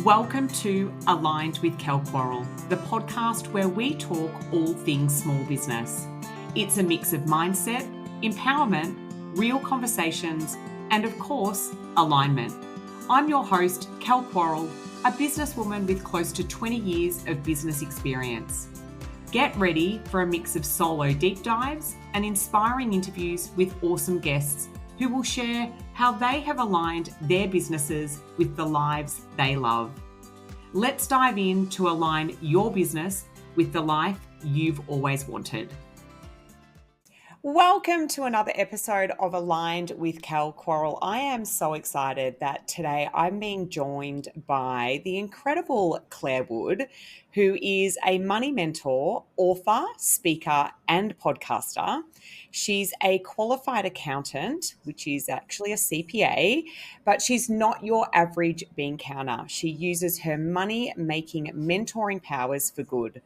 Welcome to Aligned with Kell Quarrell, the podcast where we talk all things small business. It's a mix of mindset, empowerment, real conversations, and of course, alignment. I'm your host, Kell Quarrell, a businesswoman with close to 20 years of business experience. Get ready for a mix of solo deep dives and inspiring interviews with awesome guests who will share how they have aligned their businesses with the lives they love. Let's dive in to align your business with the life you've always wanted. Welcome to another episode of Aligned with Kell Quarrell. I am so excited that today I'm being joined by the incredible Clare Wood, who is a money mentor, author, speaker, and podcaster. She's a qualified accountant, which is actually a CPA, but she's not your average bean counter. She uses her money-making mentoring powers for good.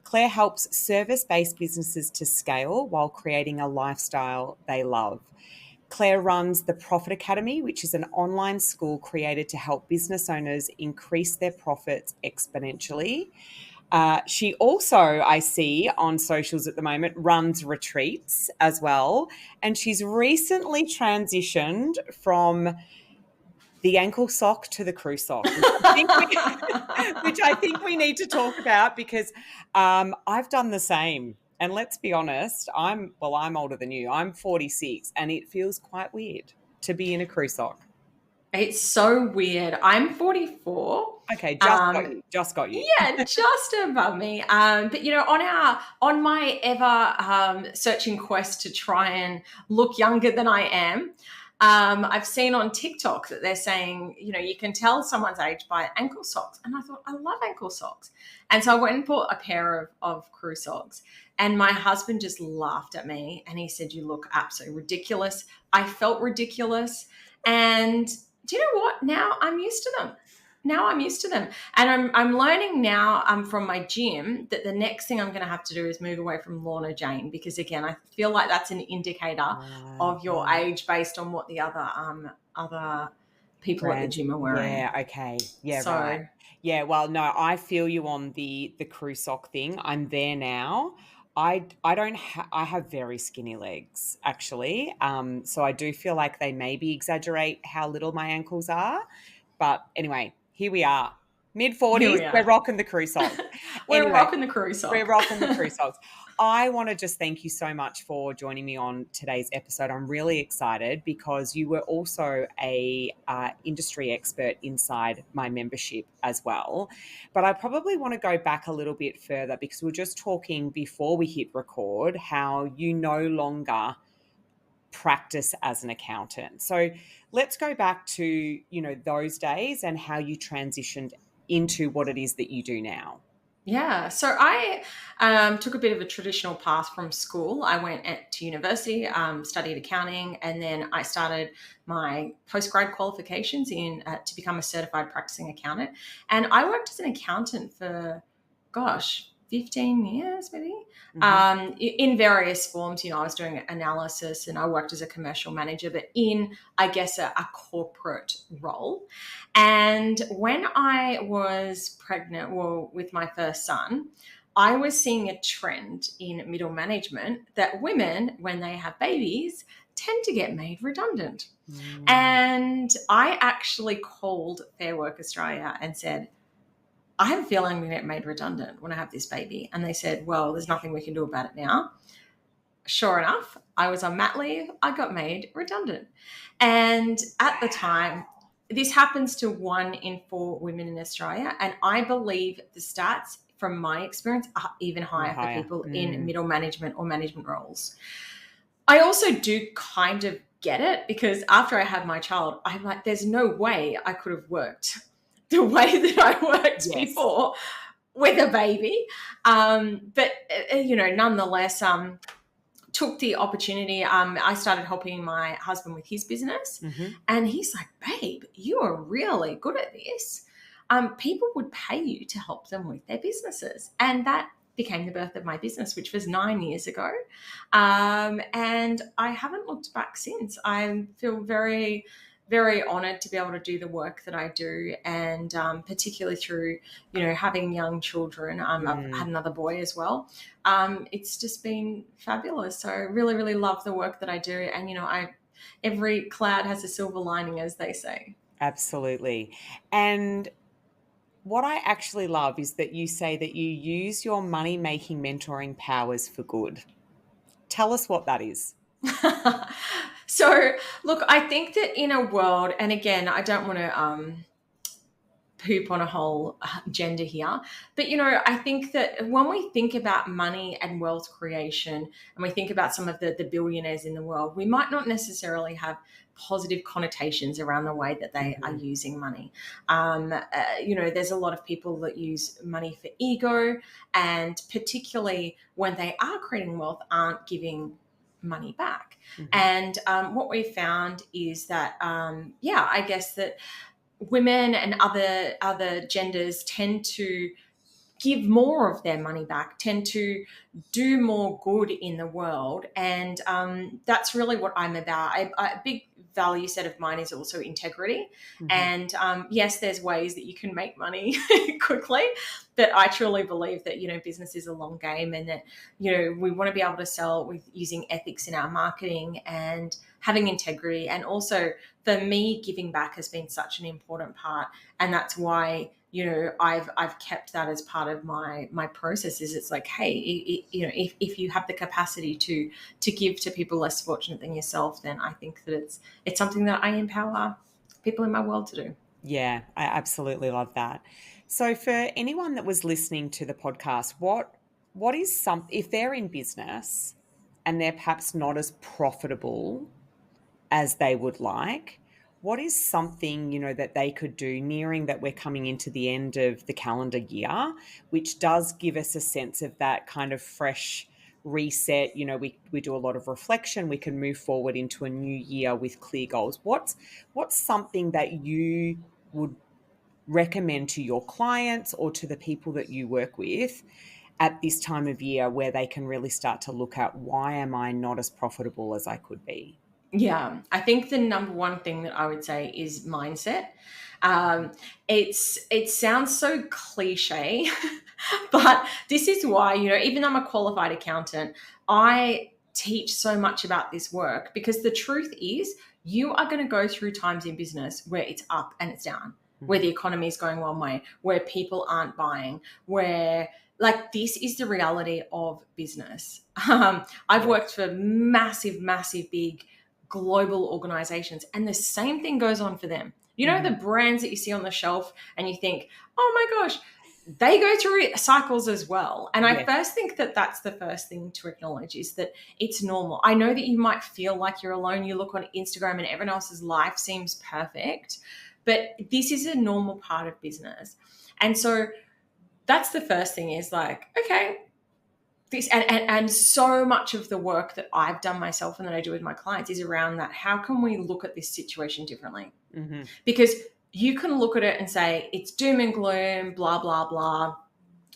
Clare helps service-based businesses to scale while creating a lifestyle they love. Clare runs the Profit Academy, which is an online school created to help business owners increase their profits exponentially. She also, I see on socials at the moment, runs retreats as well. And she's recently transitioned from the ankle sock to the crew sock, which I think we need to talk about because I've done the same. And let's be honest, I'm older than you. I'm 46 and it feels quite weird to be in a crew sock. It's so weird. I'm 44. Okay, just got you. Yeah, just above me. But on my ever searching quest to try and look younger than I am, I've seen on TikTok that they're saying, you can tell someone's age by ankle socks. And I thought, I love ankle socks. And so I went and bought a pair of crew socks. And my husband just laughed at me and he said, you look absolutely ridiculous. I felt ridiculous. And do you know what? Now I'm used to them. And I'm learning now from my gym that the next thing I'm going to have to do is move away from Lorna Jane, because again, I feel like that's an indicator of your age based on what the other people at the gym are wearing. Yeah, okay. Yeah, so, right. Yeah, well, no, I feel you on the crew sock thing. I'm there now. I have very skinny legs actually. So I do feel like they maybe exaggerate how little my ankles are. But anyway, here we are. Mid-40s, we're rocking the crew socks. We're rocking the crew socks. I want to just thank you so much for joining me on today's episode. I'm really excited because you were also a industry expert inside my membership as well. But I probably want to go back a little bit further because we were just talking before we hit record how you no longer practice as an accountant. So let's go back to, those days and how you transitioned into what it is that you do now. Yeah, so I took a bit of a traditional path from school. I went to university, studied accounting, and then I started my postgrad qualifications to become a certified practicing accountant. And I worked as an accountant for, 15 years maybe, in various forms. I was doing analysis and I worked as a commercial manager, but in, I guess, a corporate role. And when I was pregnant with my first son, I was seeing a trend in middle management that women, when they have babies, tend to get made redundant. And I actually called Fair Work Australia and said, I have a feeling I'm going to get made redundant when I have this baby. And they said, well, there's nothing we can do about it now. Sure enough, I was on mat leave. I got made redundant. And at the time, this happens to 1 in 4 women in Australia. And I believe the stats from my experience are even higher for people in middle management or management roles. I also do kind of get it because after I had my child, I'm like, there's no way I could have worked the way that I worked before with a baby. But nonetheless, took the opportunity. I started helping my husband with his business and he's like, babe, you are really good at this. People would pay you to help them with their businesses. And that became the birth of my business, which was 9 years ago. And I haven't looked back since. I feel very very honored to be able to do the work that I do, and particularly through, having young children. I've had another boy as well. It's just been fabulous. So I really, really love the work that I do. And, every cloud has a silver lining, as they say. Absolutely. And what I actually love is that you say that you use your money-making mentoring powers for good. Tell us what that is. So, look, I think that in a world, and again, I don't want to poop on a whole gender here, but I think that when we think about money and wealth creation, and we think about some of the billionaires in the world, we might not necessarily have positive connotations around the way that they are using money. There's a lot of people that use money for ego, and particularly when they are creating wealth, aren't giving money back. And what we found is that, I guess that women and other genders tend to give more of their money back, tend to do more good in the world. And that's really what I'm about. A big value set of mine is also integrity. And yes, there's ways that you can make money quickly, but I truly believe that, business is a long game, and that, we want to be able to sell with using ethics in our marketing and having integrity. And also for me, giving back has been such an important part. And that's why, I've kept that as part of my process. Is it's like, hey, if you have the capacity to give to people less fortunate than yourself, then I think that it's something that I empower people in my world to do. Yeah, I absolutely love that. So for anyone that was listening to the podcast, what is if they're in business and they're perhaps not as profitable as they would like, what is something, that they could do, nearing that we're coming into the end of the calendar year, which does give us a sense of that kind of fresh reset? We do a lot of reflection. We can move forward into a new year with clear goals. What's something that you would recommend to your clients or to the people that you work with at this time of year, where they can really start to look at, why am I not as profitable as I could be? Yeah, I think the number one thing that I would say is mindset. It sounds so cliche, but this is why, even though I'm a qualified accountant, I teach so much about this work, because the truth is, you are going to go through times in business where it's up and it's down, where the economy is going one way, where people aren't buying, where, like, this is the reality of business. I've worked for massive, massive, big global organizations, and the same thing goes on for them. The brands that you see on the shelf and you think, oh my gosh, they go through cycles as well. And I first think that that's the first thing to acknowledge, is that it's normal. I know that you might feel like you're alone. You look on Instagram and everyone else's life seems perfect, but this is a normal part of business. And so that's the first thing, is like, okay, this, and so much of the work that I've done myself and that I do with my clients is around that. How can we look at this situation differently? Because you can look at it and say, it's doom and gloom, blah, blah, blah,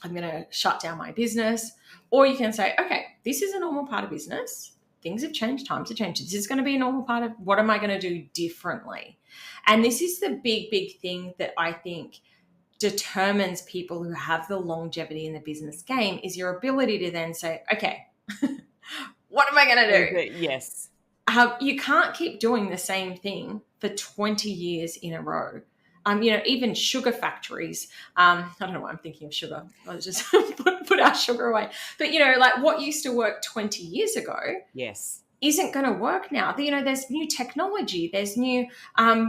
I'm going to shut down my business. Or you can say, okay, this is a normal part of business. Things have changed, times have changed. This is going to be a normal part of, what am I going to do differently? And this is the big, big thing that I think determines people who have the longevity in the business game, is your ability to then say, okay, what am I going to do? Yes. You can't keep doing the same thing for 20 years in a row. Even sugar factories, I don't know why I'm thinking of sugar. I'll just put our sugar away. But, like what used to work 20 years ago, Yes, isn't going to work now. There's new technology, there's new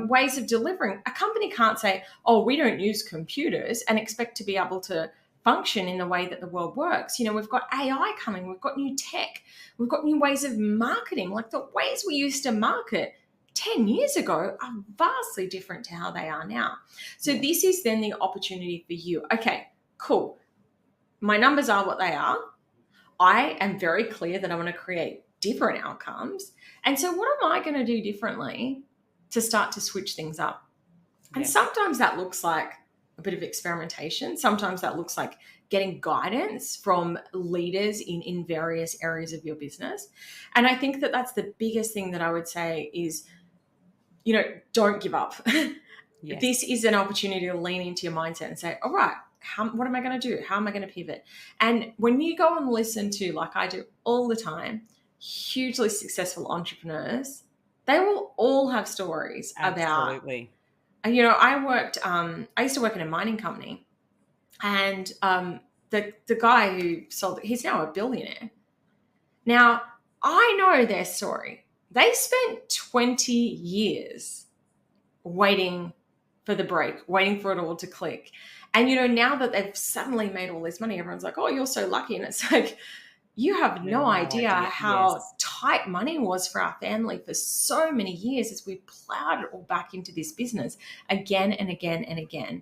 ways of delivering. A company can't say, oh, we don't use computers, and expect to be able to function in the way that the world works. We've got AI coming, we've got new tech, we've got new ways of marketing. Like, the ways we used to market 10 years ago are vastly different to how they are now. So this is then the opportunity for you. Okay, cool. My numbers are what they are. I am very clear that I want to create different outcomes. And so what am I going to do differently to start to switch things up? And sometimes that looks like a bit of experimentation. Sometimes that looks like getting guidance from leaders in various areas of your business. And I think that that's the biggest thing that I would say is, don't give up. This Yes. is an opportunity to lean into your mindset and say, all right, what am I going to do? How am I going to pivot? And when you go and listen to, like I do all the time, hugely successful entrepreneurs, they will all have stories about, Absolutely. I used to work in a mining company, and the guy who sold it, he's now a billionaire. Now, I know their story. They spent 20 years waiting for the break, waiting for it all to click. And, now that they've suddenly made all this money, everyone's like, oh, you're so lucky. And it's like, you have You have no no idea idea. how Yes. tight money was for our family for so many years as we plowed it all back into this business again and again and again.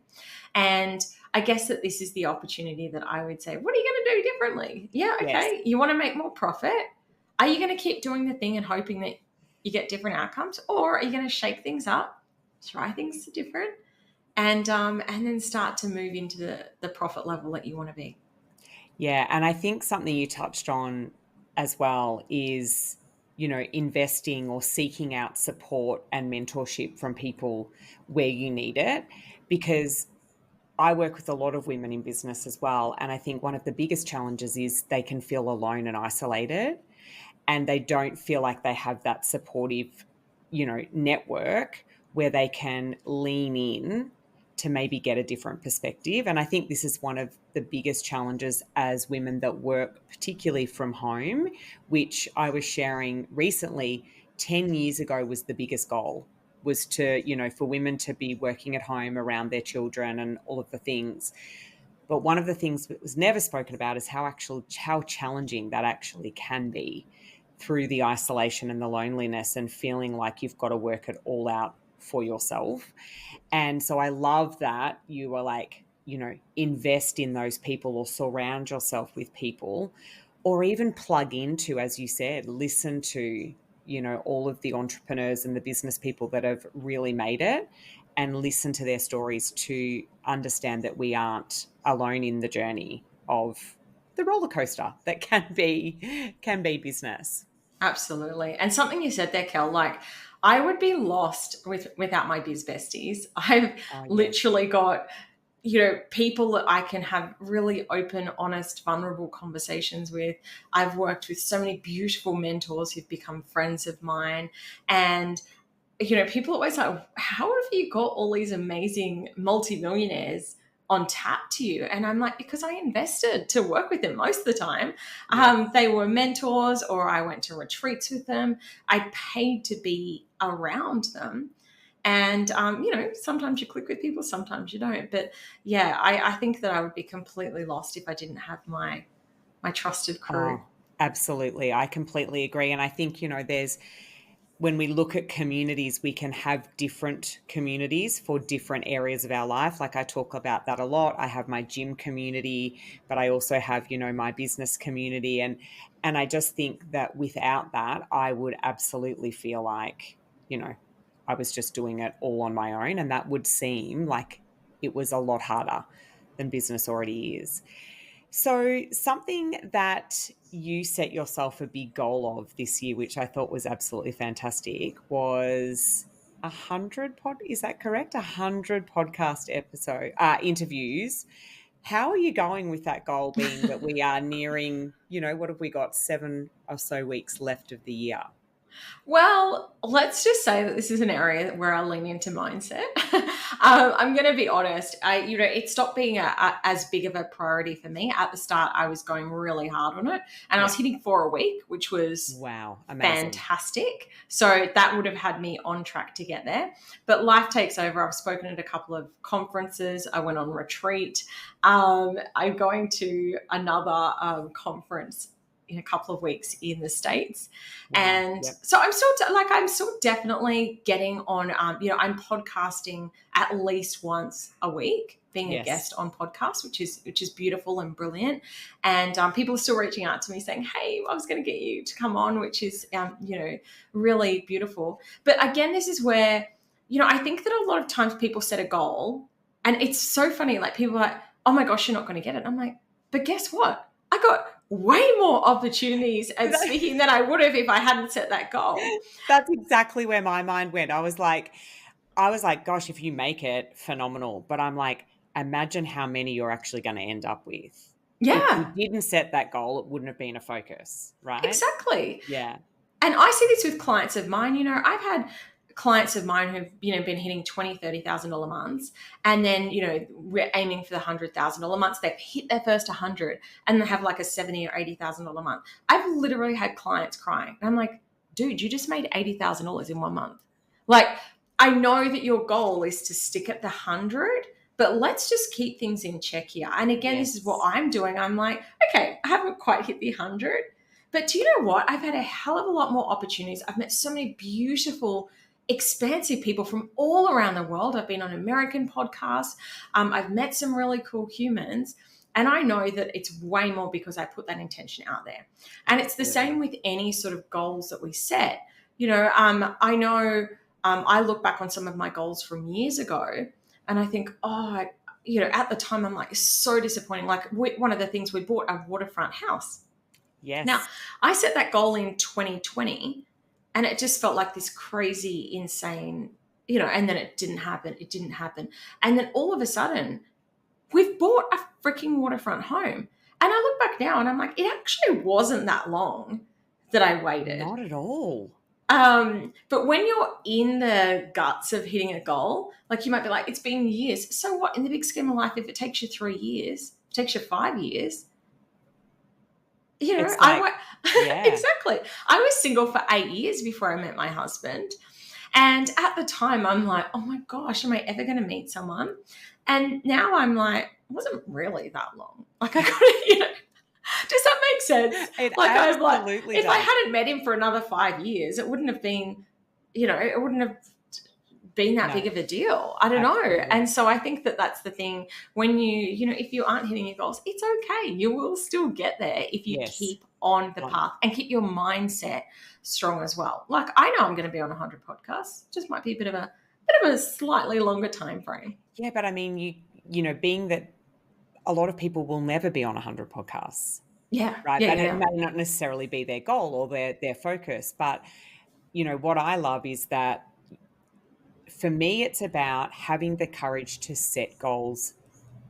And I guess that this is the opportunity that I would say, what are you going to do differently? Yeah, Yes. okay. You want to make more profit? Are you going to keep doing the thing and hoping that you get different outcomes? Or are you going to shake things up, try things different, and then start to move into the profit level that you want to be? Yeah. And I think something you touched on as well is, investing or seeking out support and mentorship from people where you need it. Because I work with a lot of women in business as well. And I think one of the biggest challenges is they can feel alone and isolated, and they don't feel like they have that supportive, network where they can lean in to maybe get a different perspective. And I think this is one of the biggest challenges as women that work, particularly from home, which I was sharing recently. 10 years ago was the biggest goal, was to, for women to be working at home around their children and all of the things. But one of the things that was never spoken about is how challenging that actually can be through the isolation and the loneliness and feeling like you've got to work it all out for yourself. And so I love that you were like, invest in those people or surround yourself with people, or even plug into, as you said, listen to, all of the entrepreneurs and the business people that have really made it, and listen to their stories to understand that we aren't alone in the journey of the roller coaster that can be business. Absolutely. And something you said there, Kel, like I would be lost without my biz besties. I've Oh, yes. literally got, people that I can have really open, honest, vulnerable conversations with. I've worked with so many beautiful mentors who've become friends of mine. And, people always like, how have you got all these amazing multimillionaires on tap to you? And I'm like, because I invested to work with them most of the time. Yeah. They were mentors, or I went to retreats with them. I paid to be around them. And, sometimes you click with people, sometimes you don't. But yeah, I think that I would be completely lost if I didn't have my trusted crew. Oh, absolutely. I completely agree. And I think, when we look at communities, we can have different communities for different areas of our life. Like I talk about that a lot. I have my gym community, but I also have, my business community. And I just think that without that, I would absolutely feel like, I was just doing it all on my own. And that would seem like it was a lot harder than business already is. So, something that you set yourself a big goal of this year, which I thought was absolutely fantastic, was 100 is that correct? 100 podcast episode interviews. How are you going with that goal, being that we are nearing, what have we got, 7 or so weeks left of the year? Well, let's just say that this is an area where I lean into mindset. I'm going to be honest. It stopped being as big of a priority for me. At the start, I was going really hard on it, and I Yeah. was hitting 4 a week, which was Wow. Amazing. fantastic. So that would have had me on track to get there. But life takes over. I've spoken at a couple of conferences. I went on retreat. I'm going to another conference in a couple of weeks in the States. Wow. And Yep. so I'm still definitely getting on, I'm podcasting at least once a week, being a Yes. guest on podcasts, which is beautiful and brilliant. And people are still reaching out to me saying, hey, I was going to get you to come on, which is, really beautiful. But again, this is where, I think that a lot of times people set a goal, and it's so funny. Like people are like, oh my gosh, you're not going to get it. I'm like, but guess what? I got way more opportunities and speaking than I would have if I hadn't set that goal. That's exactly where my mind went. I was like, gosh, if you make it, phenomenal. But I'm like, imagine how many you're actually going to end up with. If you Yeah, didn't set that goal, it wouldn't have been a focus, right? exactly. Yeah. And I see this with clients of mine. I've had clients of mine who've, been hitting $20,000, $30,000 months. And then, we're aiming for the $100,000 months. They've hit their first 100 and they have like a $70,000 or $80,000 month. I've literally had clients crying. And I'm like, dude, you just made $80,000 in 1 month. Like, I know that your goal is to stick at the 100, but let's just keep things in check here. And again, this is what Yes. I'm doing. I'm like, okay, I haven't quite hit the 100. But do you know what? I've had a hell of a lot more opportunities. I've met so many beautiful, expansive people from all around the world. I've been on American podcasts. I've met some really cool humans. And I know that it's way more because I put that intention out there. And it's the same Absolutely. with any sort of goals that we set. I know I look back on some of my goals from years ago and I think, at the time, I'm like, it's so disappointing. Like, one of the things we bought, a waterfront house. Now, Yes. I set that goal in 2020 and it just felt like this crazy, insane, and then it didn't happen. It didn't happen. And then all of a sudden, we've bought a freaking waterfront home. And I look back now and I'm like, it actually wasn't that long that I waited. Not at all. But when you're in the guts of hitting a goal, like you might be like, it's been years. So what? In the big scheme of life, if it takes you 3 years, if it takes you 5 years, It's I like, went yeah. exactly. I was single for 8 years before I met my husband. And at the time, I'm like, oh my gosh, am I ever going to meet someone? And now I'm like, it wasn't really that long. Like, I got to, does that make sense? It Like, I'm like, absolutely if I does. hadn't met him for another 5 years, it wouldn't have been, it wouldn't have been that big No, of a deal. I don't know. absolutely. And so I think that that's the thing when if you aren't hitting your goals, it's okay. You will still get there if you Yes. keep on the Um, path and keep your mindset strong as well. Like, I know I'm going to be on 100 podcasts. Just might be a bit of a slightly longer time frame. yeah, but I mean, being that a lot of people will never be on 100 podcasts, Yeah. right? Yeah. That it Yeah. may not necessarily be their goal or their focus, but what I love is that for me, it's about having the courage to set goals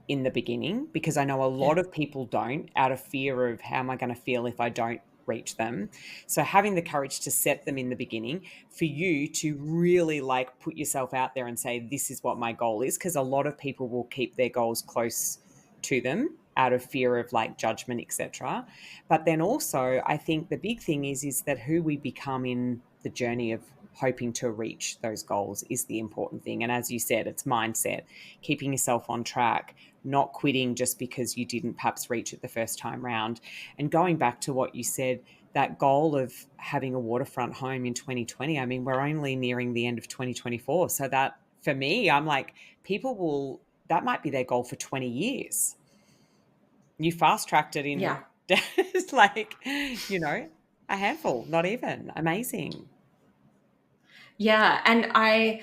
in the beginning, because I know a Yeah. lot of people don't, out of fear of how am I going to feel if I don't reach them. So having the courage to set them in the beginning, for you to really like put yourself out there and say, this is what my goal is, because a lot of people will keep their goals close to them out of fear of like judgment, etc. But then also, I think the big thing is that who we become in the journey of hoping to reach those goals is the important thing. And as you said, it's mindset, keeping yourself on track, not quitting just because you didn't perhaps reach it the first time round. And going back to what you said, that goal of having a waterfront home in 2020, I mean, we're only nearing the end of 2024. So that for me, I'm like, that might be their goal for 20 years. You fast tracked it in, Yeah. it's like, a handful, not even. Amazing. Yeah. And I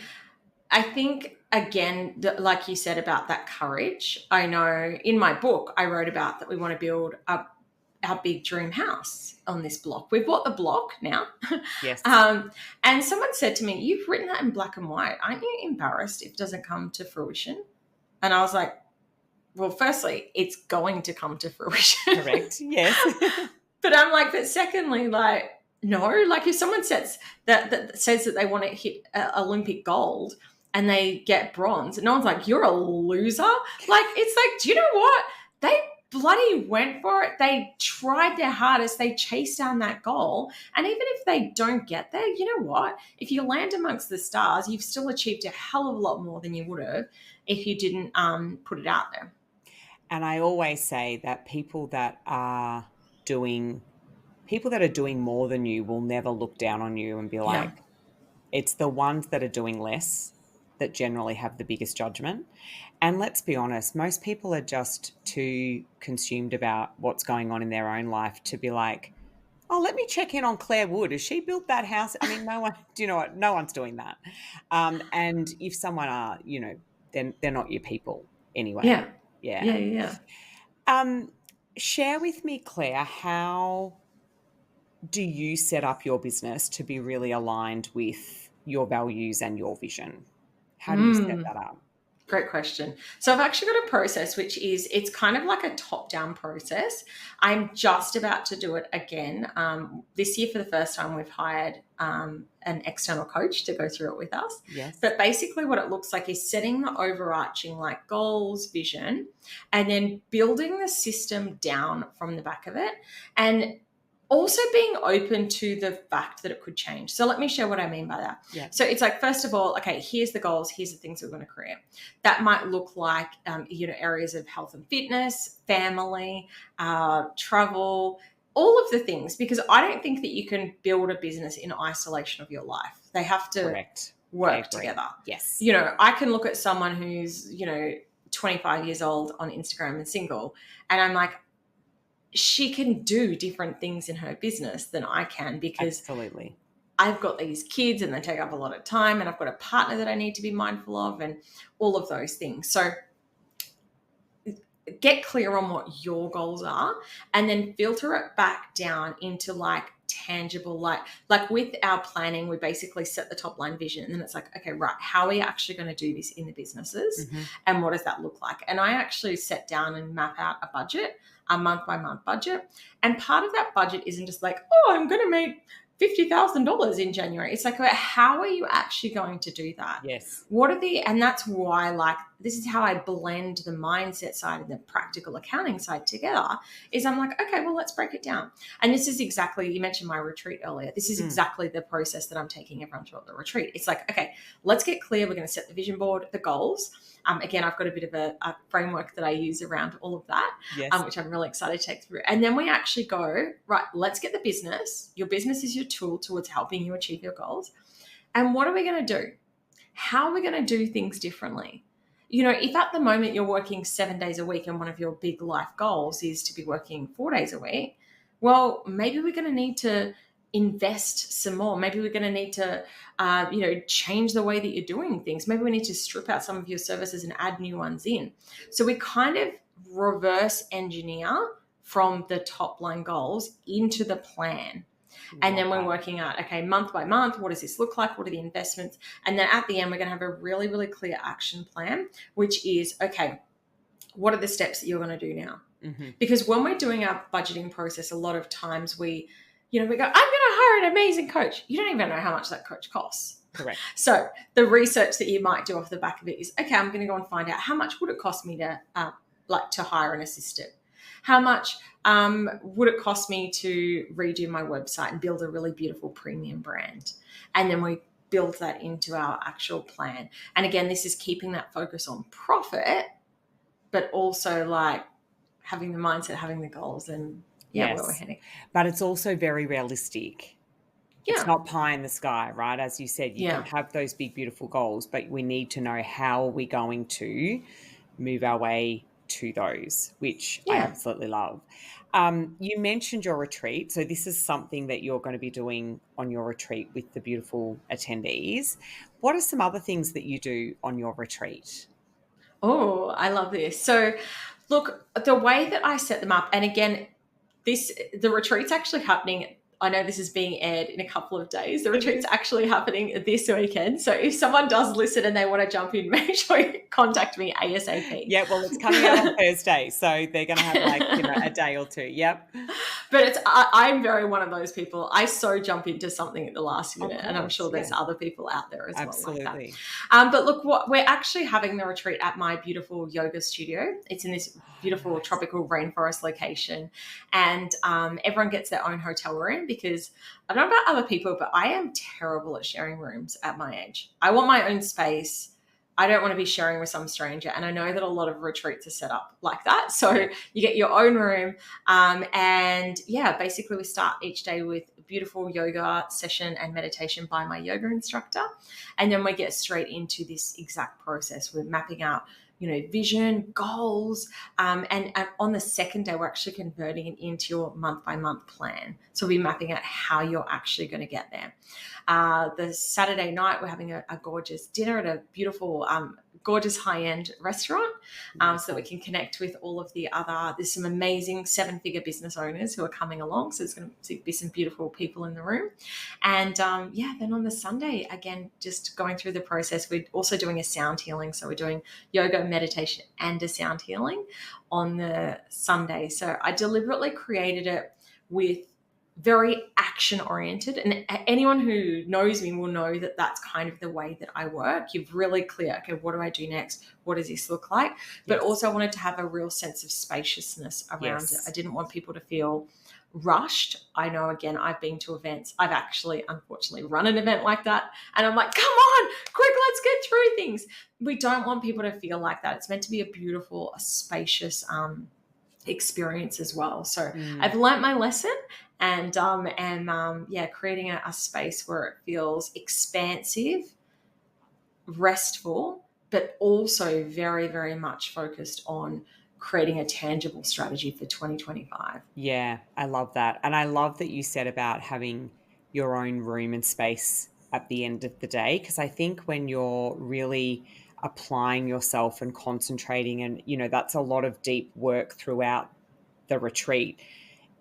think, again, like you said about that courage, I know in my book, I wrote about that we want to build our big dream house on this block. We've bought the block now. Yes. And someone said to me, you've written that in black and white. Aren't you embarrassed if it doesn't come to fruition? And I was like, well, firstly, it's going to come to fruition. Correct. Yes. But I'm like, but secondly, like, no, like if someone says that they want to hit Olympic gold and they get bronze, no one's like, you're a loser. Like, it's like, do you know what? They bloody went for it. They tried their hardest. They chased down that goal. And even if they don't get there, you know what? If you land amongst the stars, you've still achieved a hell of a lot more than you would have if you didn't put it out there. And I always say that people that are doing more than you will never look down on you and be Yeah. like, it's the ones that are doing less that generally have the biggest judgment. And let's be honest, most people are just too consumed about what's going on in their own life to be like, oh, let me check in on Clare Wood. Has she built that house? I mean, no one, do you know what? No one's doing that. And if someone are, then they're not your people anyway. Yeah. Yeah. Yeah. Yeah. Um, Share with me, Claire, how do you set up your business to be really aligned with your values and your vision? How do you set Mm. that up? Great question. So I've actually got a process which is it's kind of like a top-down process. I'm just about to do it again. This year, for the first time, we've hired an external coach to go through it with us. Yes. But basically, what it looks like is setting the overarching like goals, vision, and then building the system down from the back of it. And also being open to the fact that it could change. So let me share what I mean by that. Yeah. So it's like, first of all, okay, here's the goals, here's the things we're going to create. That might look like, areas of health and fitness, family, travel, all of the things, because I don't think that you can build a business in isolation of your life. They have to Correct. I work agree. together. Yes. I can look at someone who's, 25 years old on Instagram and single, and I'm like, she can do different things in her business than I can because Absolutely. I've got these kids and they take up a lot of time, and I've got a partner that I need to be mindful of, and all of those things. So get clear on what your goals are and then filter it back down into like tangible, like with our planning, we basically set the top line vision, and then it's like, okay, right, how are we actually going to do this in the businesses, and what does that look like? And I actually set down and map out a budget, a month by month budget, and part of that budget isn't just like, oh, I'm going to make $50,000 in January. It's like, how are you actually going to do that? Yes. And that's why, like, this is how I blend the mindset side and the practical accounting side together, is I'm like, okay, well, let's break it down. And this is exactly, you mentioned my retreat earlier. This is exactly the process that I'm taking everyone through at the retreat. It's like, okay, let's get clear. We're going to set the vision board, the goals. Again, I've got a bit of a framework that I use around all of that, Yes. Which I'm really excited to take through. And then we actually go, right, let's get the business. Your business is your tool towards helping you achieve your goals. And what are we going to do? How are we going to do things differently? If at the moment you're working 7 days a week and one of your big life goals is to be working 4 days a week, well, maybe we're going to need to invest some more. Maybe we're going to need to, change the way that you're doing things. Maybe we need to strip out some of your services and add new ones in. So we kind of reverse engineer from the top line goals into the plan. And then we're working out, okay, month by month, what does this look like? What are the investments? And then at the end, we're going to have a really, really clear action plan, which is, okay, what are the steps that you're going to do now? Because when we're doing our budgeting process, a lot of times we go, I'm going to hire an amazing coach. You don't even know how much that coach costs. Correct. So the research that you might do off the back of it is, okay, I'm going to go and find out how much would it cost me to hire an assistant? How much would it cost me to redo my website and build a really beautiful premium brand? And then we build that into our actual plan. And again, this is keeping that focus on profit, but also like having the mindset, having the goals, and where we're heading. But it's also very realistic. Yeah. It's not pie in the sky, right? As you said, you can have those big, beautiful goals, but we need to know how are we going to move our way to those, which I absolutely love. You mentioned your retreat. So this is something that you're going to be doing on your retreat with the beautiful attendees. What are some other things that you do on your retreat? Oh, I love this. So look, the way that I set them up, and again, the retreat's actually happening. I know this is being aired in a couple of days. The retreat's actually happening this weekend. So if someone does listen and they want to jump in, make sure you contact me ASAP. Yeah, well, it's coming out on Thursday, so they're going to have a day or two. Yep. But I'm very one of those people. I so jump into something at the last minute, and I'm sure there's other people out there as well like that. But look, we're actually having the retreat at my beautiful yoga studio. It's in this beautiful tropical rainforest location, and everyone gets their own hotel room because I don't know about other people, but I am terrible at sharing rooms at my age. I want my own space. I don't want to be sharing with some stranger. And I know that a lot of retreats are set up like that. So you get your own room. Basically we start each day with a beautiful yoga session and meditation by my yoga instructor. And then we get straight into this exact process. We're mapping out, vision, goals. And on the second day, we're actually converting it into your month by month plan. So we'll be mapping out how you're actually going to get there. The Saturday night, we're having a gorgeous dinner at a beautiful gorgeous high-end restaurant, so that we can connect with all of the other, there's some amazing 7-figure business owners who are coming along. So there's going to be some beautiful people in the room. And then on the Sunday, again, just going through the process, we're also doing a sound healing. So we're doing yoga, meditation, and a sound healing on the Sunday. So I deliberately created it with very action oriented, and anyone who knows me will know that that's kind of the way that I work. You're really clear, okay, what do I do next? What does this look like? But also I wanted to have a real sense of spaciousness around it. I didn't want people to feel rushed. I know, again, I've been to events. I've actually, unfortunately, run an event like that. And I'm like, come on, quick, let's get through things. We don't want people to feel like that. It's meant to be a beautiful, a spacious experience as well. So I've learnt my lesson, and creating a space where it feels expansive, restful, but also very, very much focused on creating a tangible strategy for 2025. Yeah, I love that. And I love that you said about having your own room and space at the end of the day, because I think when you're really applying yourself and concentrating, and, that's a lot of deep work throughout the retreat.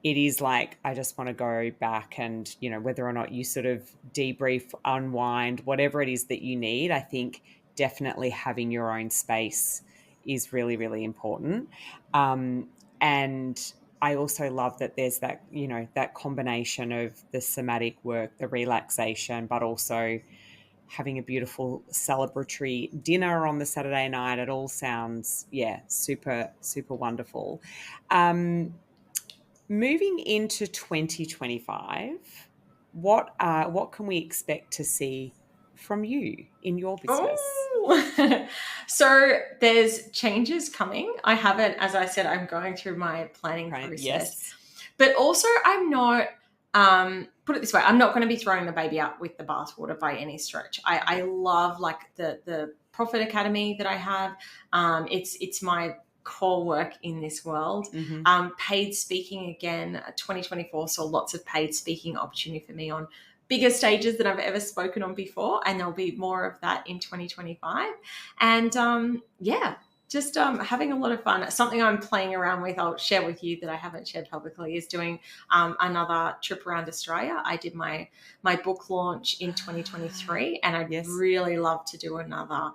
It is like, I just want to go back and, whether or not you sort of debrief, unwind, whatever it is that you need, I think definitely having your own space is really, really important. And I also love that there's that, that combination of the somatic work, the relaxation, but also having a beautiful celebratory dinner on the Saturday night. It all sounds, super, super wonderful. Moving into 2025, what can we expect to see from you in your business? Oh. So there's changes coming. I haven't, as I said, I'm going through my planning process. Yes. But also I'm not, put it this way, I'm not going to be throwing the baby out with the bathwater by any stretch. I love like the Profit Academy that I have. It's my core work in this world. Paid speaking again, 2024 saw lots of paid speaking opportunity for me on bigger stages than I've ever spoken on before, and there'll be more of that in 2025. And just having a lot of fun. Something I'm playing around with, I'll share with you that I haven't shared publicly, is doing another trip around Australia. I did my book launch in 2023, and I'd really love to do another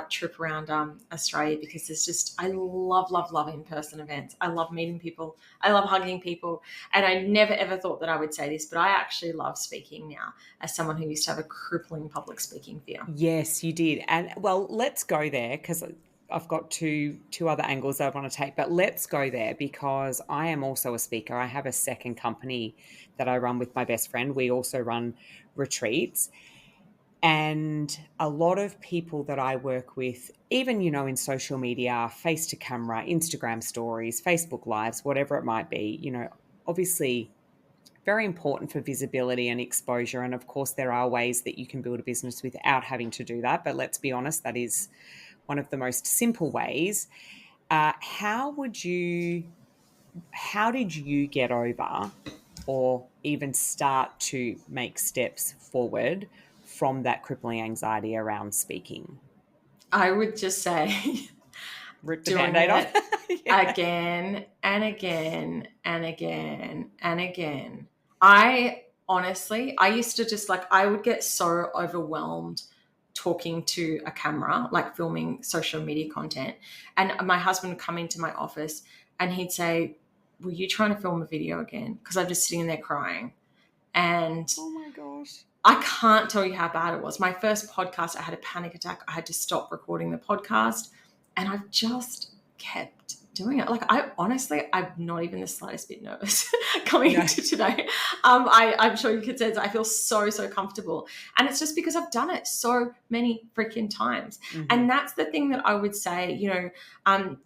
trip around Australia, because there's just, I love in-person events. I love meeting people. I love hugging people. And I never ever thought that I would say this, but I actually love speaking now, as someone who used to have a crippling public speaking fear. Yes, you did. And well, let's go there, because I've got two other angles I want to take, but let's go there, because I am also a speaker. I have a second company that I run with my best friend. We also run retreats. And a lot of people that I work with, even, in social media, face to camera, Instagram stories, Facebook lives, whatever it might be, obviously very important for visibility and exposure. And of course, there are ways that you can build a business without having to do that. But let's be honest, that is one of the most simple ways. How did you get over, or even start to make steps forward from that crippling anxiety around speaking? I would just say Rip the Band-Aid off. Again and again and again and again. I honestly, I used to just I would get so overwhelmed talking to a camera, like filming social media content. And my husband would come into my office and he'd say, "Were you trying to film a video again?" Because I'm just sitting there crying. And oh my gosh, I can't tell you how bad it was. My first podcast, I had a panic attack. I had to stop recording the podcast, and I've just kept doing it. I'm not even the slightest bit nervous coming into today. I'm sure you could sense I feel so, so comfortable. And it's just because I've done it so many freaking times. And that's the thing that I would say,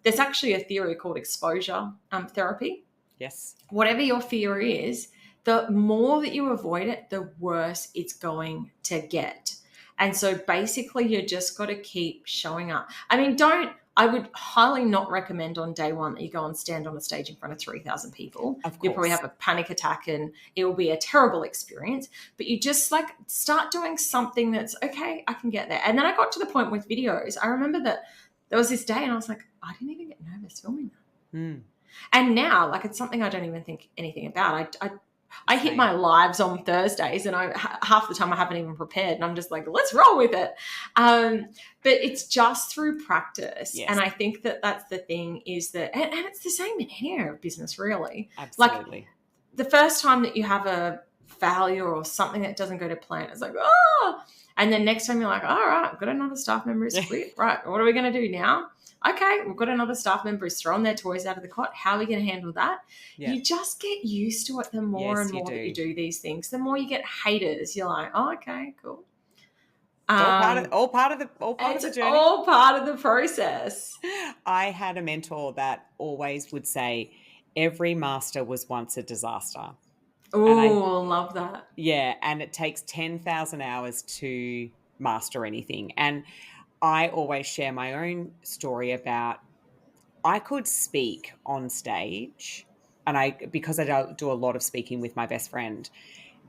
there's actually a theory called exposure therapy. Yes. Whatever your fear is, the more that you avoid it, the worse it's going to get. And so basically you just got to keep showing up. I mean, I would highly not recommend on day one that you go and stand on a stage in front of 3,000 people. Of You'll probably course. have a panic attack and it will be a terrible experience. But you just like start doing something that's okay, I can get there. And then I got to the point with videos. I remember that there was this day and I was like, I didn't even get nervous filming that. Mm, And now, like, it's something I don't even think anything about. I hit same. my lives on Thursdays, and half the time I haven't even prepared, and I'm just like, let's roll with it. But it's just through practice, Yes. and I think that that's the thing is that, and it's the same in any area of business, really. Absolutely. Like the first time that you have a failure or something that doesn't go to plan, it's like, oh, and then next time you're like, all right, I've got another staff member who's quit. Right, what are we going to do now? Okay, we've got another staff member who's thrown their toys out of the cot. How are we going to handle that? Yeah. You just get used to it the more Yes, and you more that do. you do these things. The more you get haters, you're like, oh, okay, cool. It's all part of the It's journey. all part of the process. I had a mentor that always would say, every master was once a disaster. Oh, love that. Yeah, and it takes 10,000 hours to master anything. And I always share my own story about I could speak on stage, and because I do a lot of speaking with my best friend,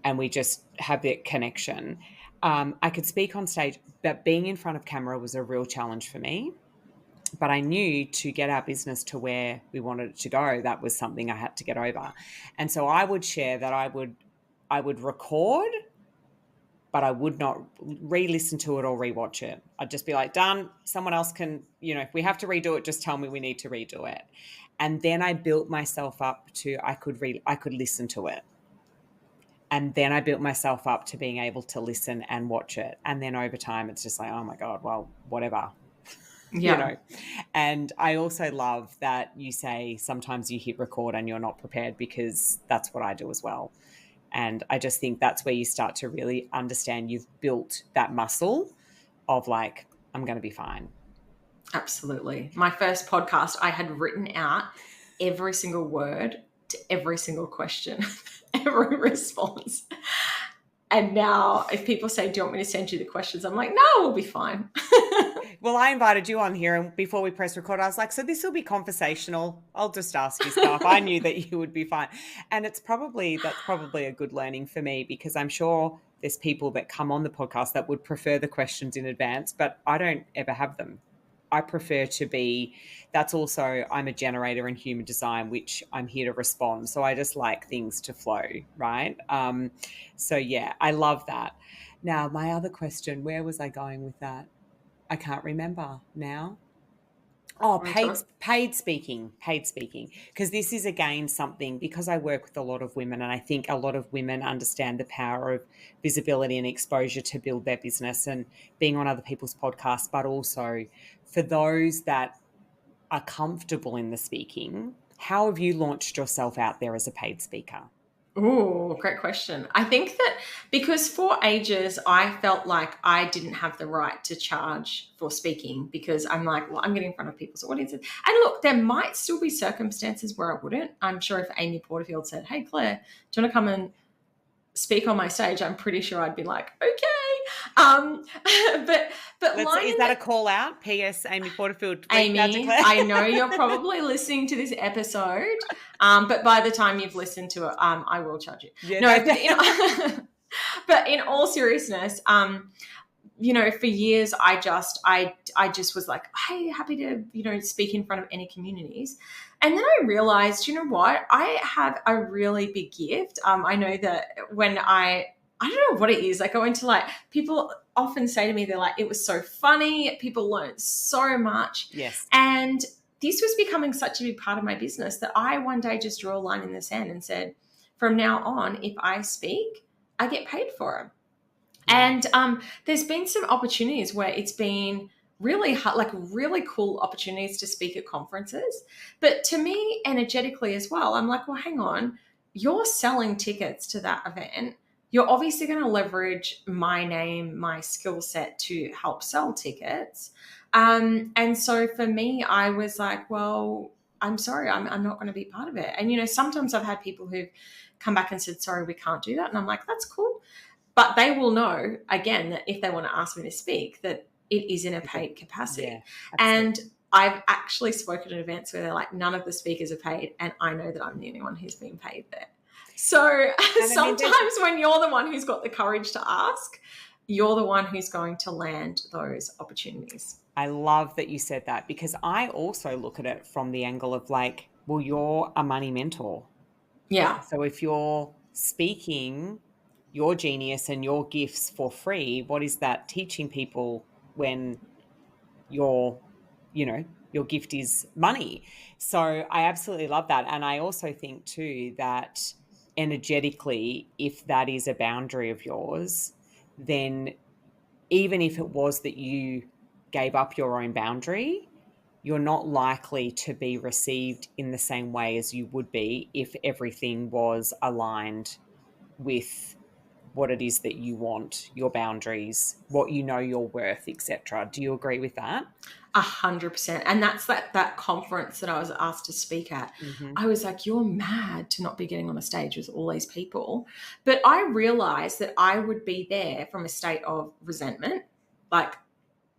and we just have that connection. I could speak on stage, but being in front of camera was a real challenge for me. But I knew to get our business to where we wanted it to go, that was something I had to get over. And so I would share that I would record, but I would not re-listen to it or rewatch it. I'd just be like, done. Someone else can, if we have to redo it, just tell me we need to redo it. And then I built myself up to I could listen to it. And then I built myself up to being able to listen and watch it. And then over time, it's just like, oh my God, well, whatever. Yeah. And I also love that you say sometimes you hit record and you're not prepared, because that's what I do as well. And I just think that's where you start to really understand you've built that muscle of like, I'm going to be fine. Absolutely. My first podcast, I had written out every single word to every single question, every response. And now if people say, do you want me to send you the questions? I'm like, no, we'll be fine. Well, I invited you on here, and before we press record, I was like, so this will be conversational. I'll just ask you stuff. I knew that you would be fine. And that's probably a good learning for me, because I'm sure there's people that come on the podcast that would prefer the questions in advance, but I don't ever have them. I prefer to be, that's also, I'm a generator in human design, which I'm here to respond. So I just like things to flow, right? So yeah, I love that. Now, my other question, where was I going with that? I can't remember now. Oh, paid speaking, because this is again something, because I work with a lot of women, and I think a lot of women understand the power of visibility and exposure to build their business and being on other people's podcasts, but also for those that are comfortable in the speaking, how have you launched yourself out there as a paid speaker? Oh, great question. I think that because for ages I felt like I didn't have the right to charge for speaking, because I'm like, well, I'm getting in front of people's audiences. And look, there might still be circumstances where I wouldn't. I'm sure if Amy Porterfield said, hey, Claire, do you want to come and speak on my stage, I'm pretty sure I'd be like, okay. But Is that a call out? P.S. Amy Porterfield. Amy, I know you're probably listening to this episode, but by the time you've listened to it, I will charge you. Yeah, no, but in all seriousness, for years I just was like, hey, happy to, speak in front of any communities. And then I realized, you know what? I have a really big gift. I know that when I don't know what it is. I go into people often say to me, they're like, it was so funny. People learned so much. Yes. And this was becoming such a big part of my business that I one day just drew a line in the sand and said, from now on, if I speak, I get paid for it. Yeah. And there's been some opportunities where it's been really hard, really cool opportunities to speak at conferences. But to me, energetically as well, I'm like, well, hang on, you're selling tickets to that event. You're obviously going to leverage my name, my skill set to help sell tickets. And so for me, I was like, well, I'm sorry, I'm not going to be part of it. And, sometimes I've had people who've come back and said, sorry, we can't do that. And I'm like, that's cool. But they will know, again, that if they want to ask me to speak, that it is in a paid capacity. Yeah, and I've actually spoken at events where they're like, none of the speakers are paid, and I know that I'm the only one who's being paid there. So And I mean, sometimes when you're the one who's got the courage to ask, you're the one who's going to land those opportunities. I love that you said that, because I also look at it from the angle of like, well, you're a money mentor. Yeah. So if you're speaking your genius and your gifts for free, what is that teaching people when your, your gift is money? So I absolutely love that. And I also think too that energetically, if that is a boundary of yours, then even if it was that you gave up your own boundary, you're not likely to be received in the same way as you would be if everything was aligned with what it is that you want, your boundaries, what you know your worth, etc. Do you agree with that? 100%. And that's that conference that I was asked to speak at. Mm-hmm. I was like, you're mad to not be getting on a stage with all these people. But I realized that I would be there from a state of resentment. Like,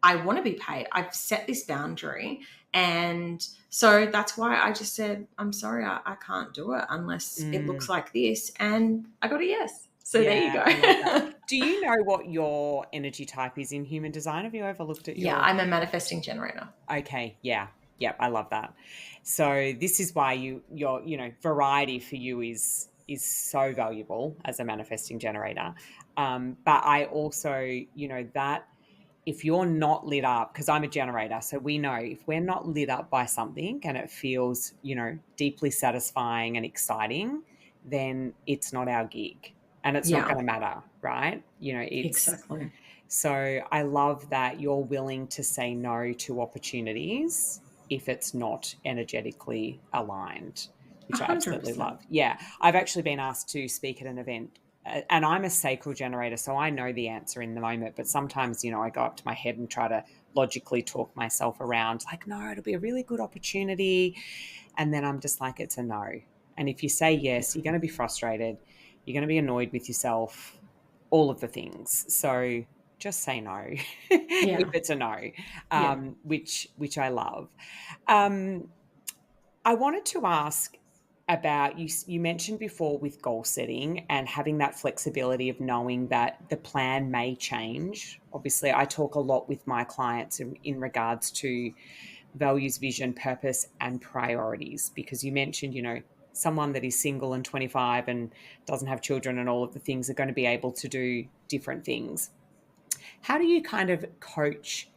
I want to be paid. I've set this boundary. And so that's why I just said, I'm sorry, I can't do it unless it looks like this. And I got a yes. So there you go. I love that. Do you know what your energy type is in human design? Have you ever looked at Yeah, your... I'm a manifesting generator. Okay, yeah. Yeah, I love that. So this is why your variety for you is so valuable as a manifesting generator. But I also, that if you're not lit up, because I'm a generator, so we know if we're not lit up by something and it feels, deeply satisfying and exciting, then it's not our gig and it's not Yeah, going to matter, right? It's... exactly. So I love that you're willing to say no to opportunities if it's not energetically aligned, which I absolutely 100%. love. Yeah, I've actually been asked to speak at an event, and I'm a sacral generator, so I know the answer in the moment. But sometimes, I go up to my head and try to logically talk myself around, like, no, it'll be a really good opportunity. And then I'm just like, it's a no. And if you say yes, you're going to be frustrated. You're going to be annoyed with yourself, all of the things. So just say no if Yeah. it's a no, Yeah. which I love. I wanted to ask about you mentioned before with goal setting and having that flexibility of knowing that the plan may change. Obviously, I talk a lot with my clients in regards to values, vision, purpose, and priorities, because you mentioned, someone that is single and 25 and doesn't have children and all of the things are going to be able to do different things. How do you kind of coach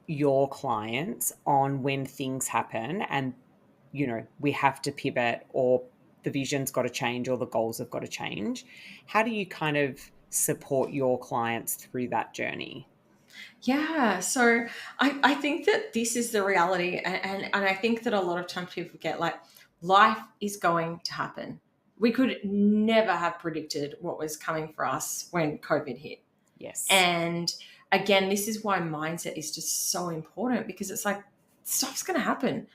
your clients on when things happen and, we have to pivot, or the vision's got to change, or the goals have got to change? How do you kind of support your clients through that journey? Yeah. So I think that this is the reality. And I think that a lot of times people forget, like, life is going to happen. We could never have predicted what was coming for us when COVID hit. Yes. And again, this is why mindset is just so important, because it's like, stuff's going to happen.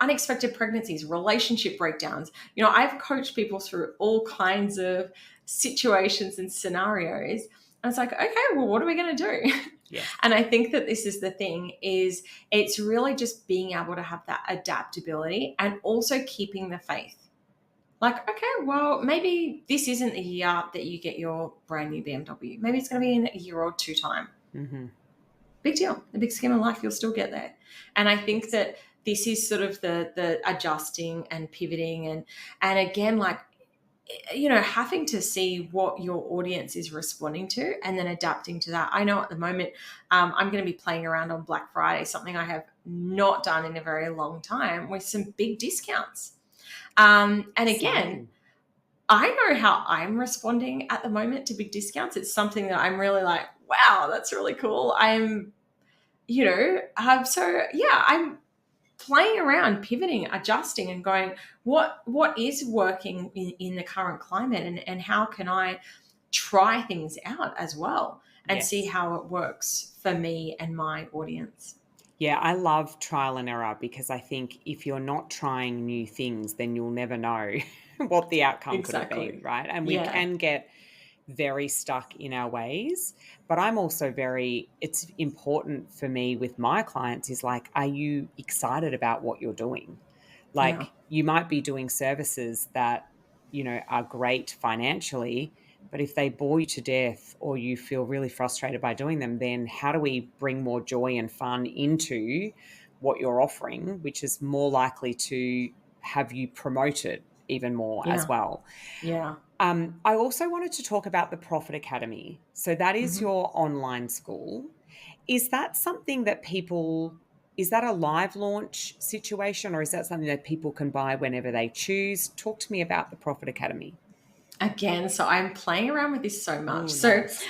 Unexpected pregnancies, relationship breakdowns. I've coached people through all kinds of situations and scenarios. And it's like, okay, well, what are we going to do? Yes. And I think that this is the thing, is it's really just being able to have that adaptability and also keeping the faith. Like, okay, well, maybe this isn't the year that you get your brand new BMW. Maybe it's going to be in a year or two time. Mm-hmm. Big deal. The big scheme of life, you'll still get there. And I think Yes. that this is sort of the adjusting and pivoting and again, like, having to see what your audience is responding to and then adapting to that. I know at the moment I'm going to be playing around on Black Friday, something I have not done in a very long time, with some big discounts. And again, Exciting. I know how I'm responding at the moment to big discounts. It's something that I'm really like, wow, that's really cool. I'm playing around, pivoting, adjusting, and going, what is working in the current climate, and how can I try things out as well and see Yes. how it works for me and my audience. Yeah, I love trial and error, because I think if you're not trying new things, then you'll never know what the outcome could have been, Exactly. right? And we Yeah. can get very stuck in our ways. But I'm also it's important for me with my clients is like, are you excited about what you're doing? Yeah. Like, you might be doing services that, are great financially, but if they bore you to death or you feel really frustrated by doing them, then how do we bring more joy and fun into what you're offering, which is more likely to have you promoted even more as Yeah. well? Yeah. I also wanted to talk about the Profit Academy. So that is Hmm. your online school. Is that something that is that a live launch situation, or is that something that people can buy whenever they choose? Talk to me about the Profit Academy. Again, so I'm playing around with this so much. Oh, So nice.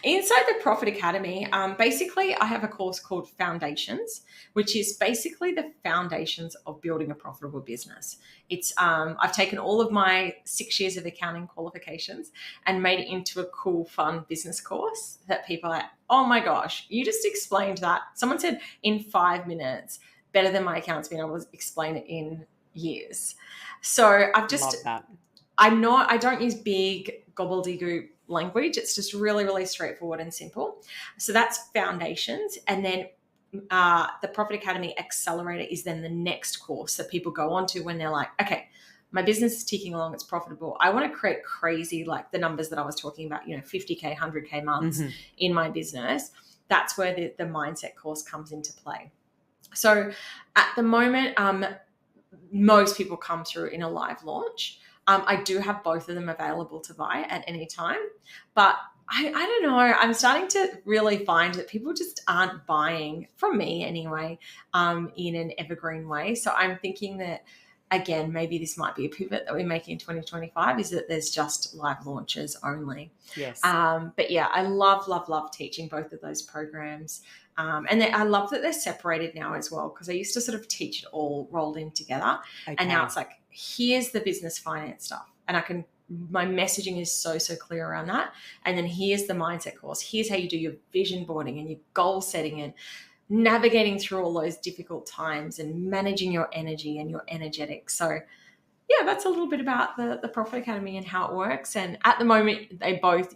inside the Profit Academy, basically I have a course called Foundations, which is basically the foundations of building a profitable business. It's I've taken all of my 6 years of accounting qualifications and made it into a cool, fun business course that people are like, oh my gosh, you just explained that. Someone said in 5 minutes, better than my accountants being able to explain it in years. So Love that. I don't use big gobbledygook language. It's just really, really straightforward and simple. So that's foundations. And then the Profit Academy Accelerator is then the next course that people go on to when they're like, okay, my business is ticking along, it's profitable. I want to create crazy, like the numbers that I was talking about, 50K, 100K months in my business. That's where the mindset course comes into play. So at the moment, most people come through in a live launch. I do have both of them available to buy at any time, but I don't know. I'm starting to really find that people just aren't buying, from me anyway, in an evergreen way. So I'm thinking that, again, maybe this might be a pivot that we make in 2025, is that there's just live launches only. Yes. But yeah, I love, love, love teaching both of those programs. And I love that they're separated now as well, because I used to sort of teach it all rolled in together. And now Okay. it's like, here's the business finance stuff. And my messaging is so, so clear around that. And then here's the mindset course. Here's how you do your vision boarding and your goal setting and navigating through all those difficult times and managing your energy and your energetics. So yeah, that's a little bit about the Profit Academy and how it works. And at the moment,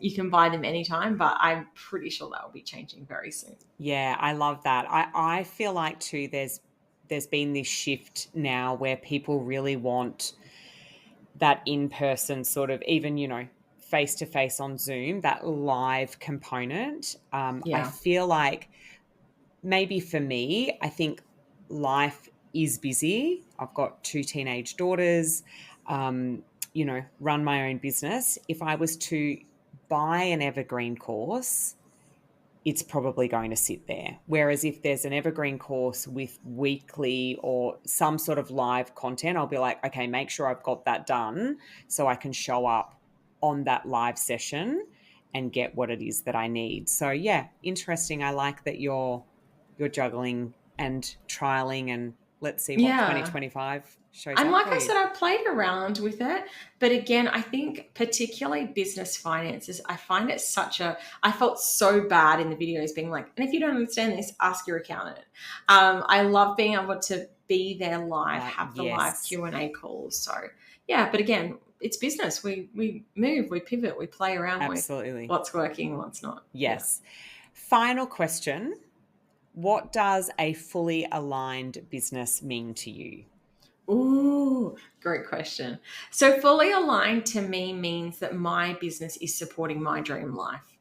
you can buy them anytime, but I'm pretty sure that will be changing very soon. Yeah, I love that. I feel like too there's been this shift now where people really want that in-person sort of, even, face to face on Zoom, that live component. I Yeah. feel like maybe for me, I think life is busy. I've got two teenage daughters, um, run my own business. If I was to buy an evergreen course, it's probably going to sit there. Whereas if there's an evergreen course with weekly or some sort of live content, I'll be like, okay, make sure I've got that done so I can show up on that live session and get what it is that I need. So yeah, interesting. I like that you're juggling and trialing, and let's see what Yeah. 2025 shows And up like for I you. said, I played around with it. But again, I think particularly business finances, I find it I felt so bad in the videos being like, and if you don't understand this, ask your accountant. I love being able to be there live, Like, have the live yes, Q&A calls. So yeah, but again, it's business. We move, we pivot, we play around with absolutely. what's working, what's not. Yeah. Yes. Final question. What does a fully aligned business mean to you? Ooh, great question. So fully aligned to me means that my business is supporting my dream life.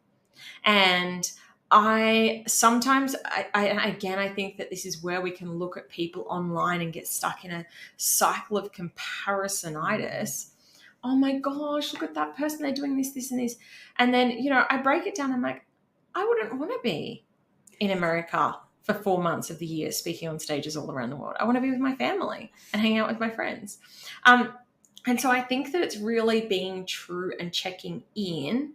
And I sometimes, I think that this is where we can look at people online and get stuck in a cycle of comparisonitis. Oh my gosh, look at that person. They're doing this, this, and this. And then, I break it down. I'm like, I wouldn't want to be in America for 4 months of the year speaking on stages all around the world. I want to be with my family and hang out with my friends. And so I think that it's really being true and checking in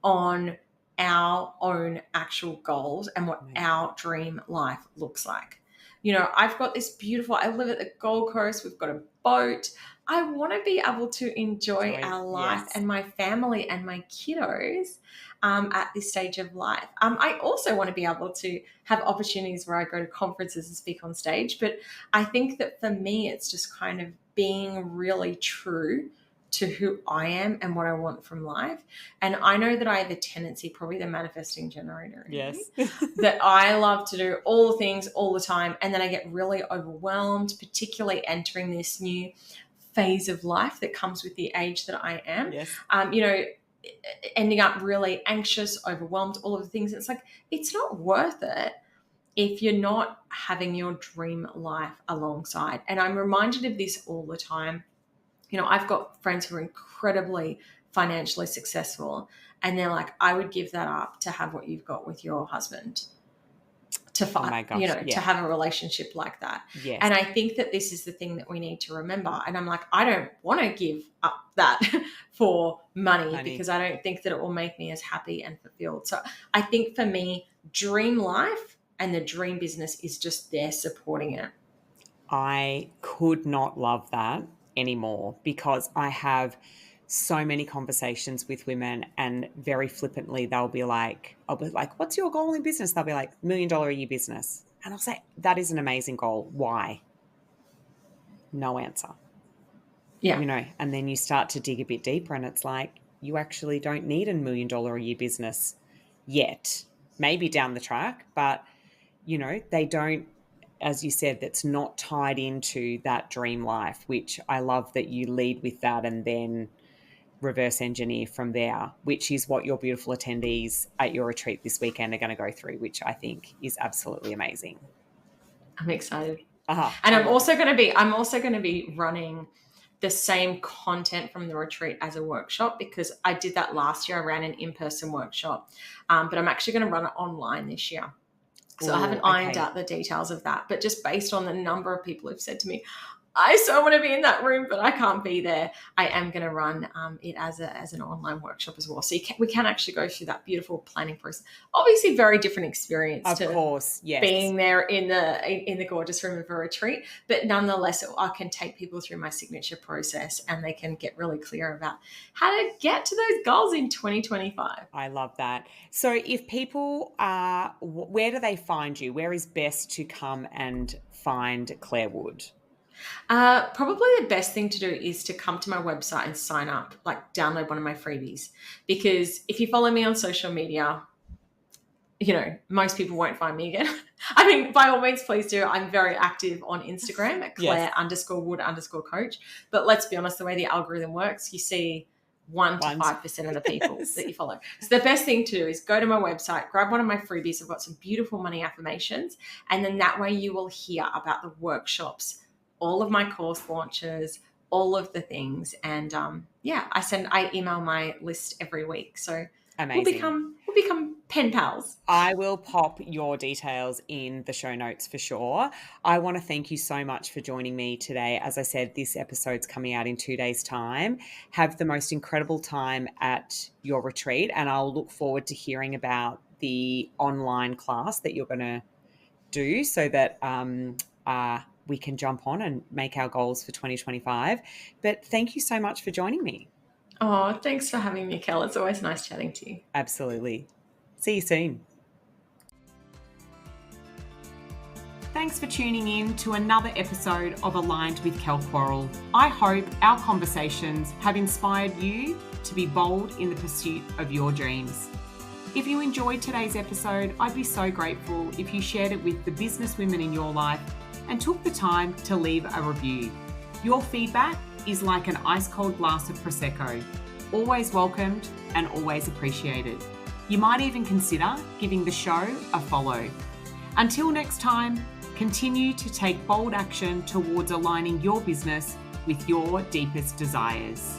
on our own actual goals and what our dream life looks like. I've got this I live at the Gold Coast, we've got a boat. I want to be able to enjoy Joy, our life yes. and my family and my kiddos at this stage of life. I also want to be able to have opportunities where I go to conferences and speak on stage. But I think that for me, it's just kind of being really true to who I am and what I want from life. And I know that I have a tendency, probably the manifesting generator in me, that I love to do all the things all the time. And then I get really overwhelmed, particularly entering this new phase of life that comes with the age that I am. Ending up really anxious, overwhelmed, all of the things. It's like, it's not worth it if you're not having your dream life alongside. And I'm reminded of this all the time. I've got friends who are incredibly financially successful, and they're like, I would give that up to have what you've got with your husband, to fight, Oh my gosh, to have a relationship like that. Yes. And I think that this is the thing that we need to remember. And I'm like, I don't want to give up that for money because I don't think that it will make me as happy and fulfilled. So I think for me, dream life and the dream business is just there supporting it. I could not love that anymore, because I have so many conversations with women, and very flippantly I'll be like, what's your goal in business? They'll be like, $1 million a year business. And I'll say, that is an amazing goal. Why? No answer. Yeah. And then you start to dig a bit deeper, and it's like, you actually don't need $1 million a year business yet. Maybe down the track, but they don't, as you said, that's not tied into that dream life, which I love that you lead with that and then reverse engineer from there, which is what your beautiful attendees at your retreat this weekend are going to go through, which I think is absolutely amazing. I'm excited. And I'm also going to be running the same content from the retreat as a workshop, because I did that last year. I ran an in-person workshop, but I'm actually going to run it online this year. So I haven't ironed out the details of that, but just based on the number of people who've said to me, I so want to be in that room, but I can't be there, I am going to run it as an online workshop as well. So we can actually go through that beautiful planning process. Obviously, very different experience. Of course, yes. Being there in the gorgeous room of a retreat, but nonetheless, I can take people through my signature process, and they can get really clear about how to get to those goals in 2025. I love that. So if people where do they find you? Where is best to come and find Clare Wood? Probably the best thing to do is to come to my website and sign up, like download one of my freebies. Because if you follow me on social media, most people won't find me again. I mean, by all means, please do. I'm very active on Instagram at Clare_Wood_coach. But let's be honest, the way the algorithm works, you see 1 to 5% of the people that you follow. So the best thing to do is go to my website, grab one of my freebies. I've got some beautiful money affirmations. And then that way you will hear about the workshops, all of my course launches, all of the things. And I email my list every week. So amazing. We'll become pen pals. I will pop your details in the show notes for sure. I want to thank you so much for joining me today. As I said, this episode's coming out in 2 days' time. Have the most incredible time at your retreat, and I'll look forward to hearing about the online class that you're going to do, so that we can jump on and make our goals for 2025. But thank you so much for joining me. Oh, thanks for having me, Kell. It's always nice chatting to you. Absolutely. See you soon. Thanks for tuning in to another episode of Aligned with Kell Quarrell. I hope our conversations have inspired you to be bold in the pursuit of your dreams. If you enjoyed today's episode, I'd be so grateful if you shared it with the business women in your life and took the time to leave a review. Your feedback is like an ice-cold glass of Prosecco, always welcomed and always appreciated. You might even consider giving the show a follow. Until next time, continue to take bold action towards aligning your business with your deepest desires.